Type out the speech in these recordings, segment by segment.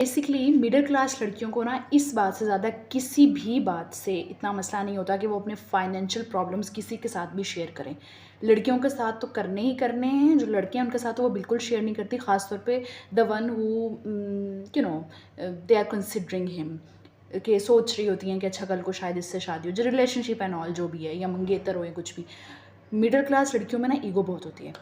Basically middle class लड़कियों को ना इस बात से ज़्यादा किसी भी बात से इतना मसला नहीं होता कि वो अपने फाइनेंशियल प्रॉब्लम्स किसी के साथ भी शेयर करें। लड़कियों के साथ तो करने ही करने हैं, जो लड़कियां उनके साथ तो वो बिल्कुल शेयर नहीं करती, ख़ास तौर पे the one who you know they are considering him, कि सोच रही होती हैं कि अच्छा कल को शायद इससे शादी हो, जो रिलेशनशिप एंड ऑल जो भी है, या मंगेतर हो या कुछ भी। मिडिल क्लास लड़कियों में ना ईगो बहुत होती है।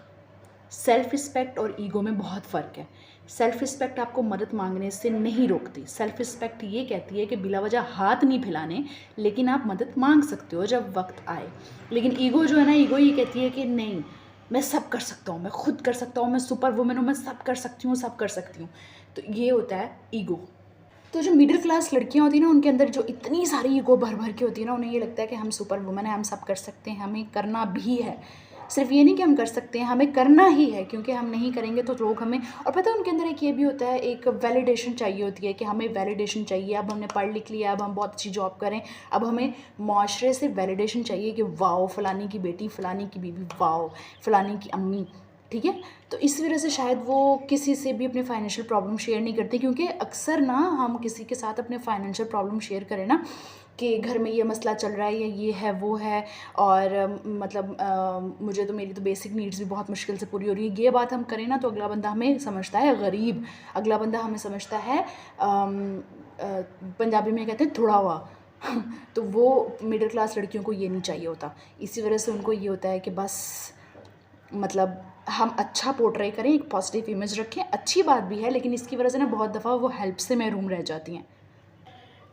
सेल्फ रिस्पेक्ट और ईगो में बहुत फ़र्क है। सेल्फ रिस्पेक्ट आपको मदद मांगने से नहीं रोकती। सेल्फ रिस्पेक्ट ये कहती है कि बिला वजह हाथ नहीं फैलाने, लेकिन आप मदद मांग सकते हो जब वक्त आए। लेकिन ईगो जो है ना, ईगो ये कहती है कि नहीं, मैं सब कर सकता हूँ, मैं खुद कर सकता हूँ, मैं सुपर वुमन हूँ, मैं सब कर सकती हूँ, सब कर सकती हूँ। तो ये होता है ईगो। तो जो मिडिल क्लास लड़कियां होती हैं ना, उनके अंदर जो इतनी सारी ईगो भर भर के होती है ना, उन्हें ये लगता है कि हम सुपर वुमन हैं, हम सब कर सकते हैं, हमें करना भी है। सिर्फ ये नहीं कि हम कर सकते हैं, हमें करना ही है, क्योंकि हम नहीं करेंगे तो लोग हमें, और पता है उनके अंदर एक ये भी होता है, एक वैलिडेशन चाहिए होती है कि हमें वैलिडेशन चाहिए। अब हमने पढ़ लिख लिया, अब हम बहुत अच्छी जॉब करें, अब हमें माशरे से वैलिडेशन चाहिए कि वाओ फलानी की बेटी, फलानी की बीवी, वाओ फलानी की अम्मी, ठीक है। तो इस वजह से शायद वो किसी से भी अपने फाइनेंशियल प्रॉब्लम शेयर नहीं करती, क्योंकि अक्सर ना हम किसी के साथ अपने फाइनेंशियल प्रॉब्लम शेयर करें ना, कि घर में ये मसला चल रहा है या ये है वो है, और मुझे तो, मेरी तो बेसिक नीड्स भी बहुत मुश्किल से पूरी हो रही है, ये बात हम करें ना, तो अगला बंदा हमें समझता है गरीब, अगला बंदा हमें समझता है पंजाबी में कहते हैं थोड़ा हुआ। तो वो मिडिल क्लास लड़कियों को ये नहीं चाहिए होता। इसी वजह से उनको ये होता है कि बस मतलब हम अच्छा पोर्ट्रे करें, एक पॉजिटिव इमेज रखें, अच्छी बात भी है, लेकिन इसकी वजह से ना बहुत दफ़ा वो हेल्प से महरूम रह जाती हैं।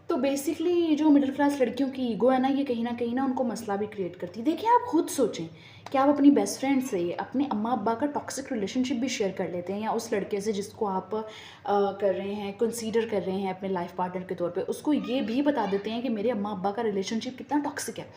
तो बेसिकली जो मिडिल क्लास लड़कियों की ईगो है ना, ये कहीं ना उनको मसला भी क्रिएट करती है। देखिए, आप खुद सोचें कि आप अपनी बेस्ट फ्रेंड से अपने अम्मा अब्बा का टॉक्सिक रिलेशनशिप भी शेयर कर लेते हैं, या उस लड़के से जिसको आप कर रहे हैं, कंसीडर कर रहे हैं अपने लाइफ पार्टनर के तौर पे, उसको ये भी बता देते हैं कि मेरे अम्मा अब्बा का रिलेशनशिप कितना टॉक्सिक है,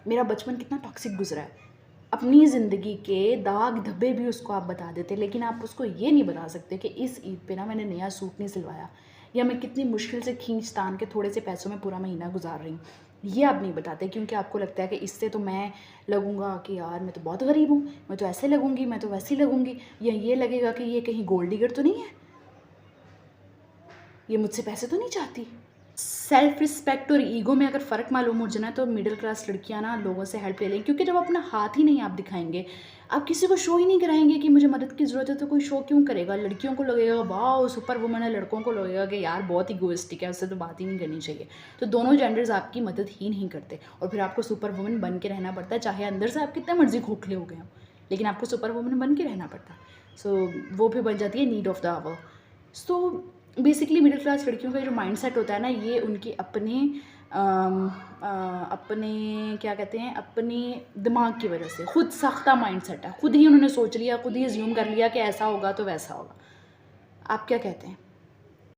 मेरा बचपन कितना टॉक्सिक गुजरा है, अपनी ज़िंदगी के दाग धब्बे भी उसको आप बता देते, लेकिन आप उसको ये नहीं बता सकते कि इस ईद पे ना मैंने नया सूट नहीं सिलवाया, या मैं कितनी मुश्किल से खींच तान के थोड़े से पैसों में पूरा महीना गुजार रही हूँ। ये आप नहीं बताते, क्योंकि आपको लगता है कि इससे तो मैं लगूंगा कि यार मैं तो बहुत गरीब हूँ, मैं तो ऐसे लगूंगी, मैं तो वैसी लगूंगी, या ये लगेगा कि ये कहीं गोल्ड डिगर तो नहीं है, ये मुझसे पैसे तो नहीं चाहती। सेल्फ रिस्पेक्ट और ईगो में अगर फ़र्क मालूम हो जाए तो मिडिल क्लास लड़कियां ना लोगों से हेल्प ले लें, क्योंकि जब अपना हाथ ही नहीं आप दिखाएंगे, आप किसी को शो ही नहीं कराएंगे कि मुझे मदद की ज़रूरत है, तो कोई शो क्यों करेगा। लड़कियों को लगेगा वाह सुपर वुमन है, लड़कों को लगेगा कि यार बहुत इगोइस्टिक है, उससे तो बात ही नहीं करनी चाहिए। तो दोनों जेंडर्स आपकी मदद ही नहीं करते, और फिर आपको सुपर वुमन बन के रहना पड़ता है, चाहे अंदर से आप कितने मर्जी खोखले हो गए हो, लेकिन आपको सुपर वुमन बन के रहना पड़ता है। सो वो फिर बन जाती है need of the hour. So basically middle class लड़कियों का जो माइंडसेट होता है ना, ये उनके अपने क्या कहते हैं, अपने दिमाग की वजह से खुद साख्ता माइंडसेट है, खुद ही उन्होंने सोच लिया, खुद ही अज्यूम कर लिया कि ऐसा होगा तो वैसा होगा। आप क्या कहते हैं?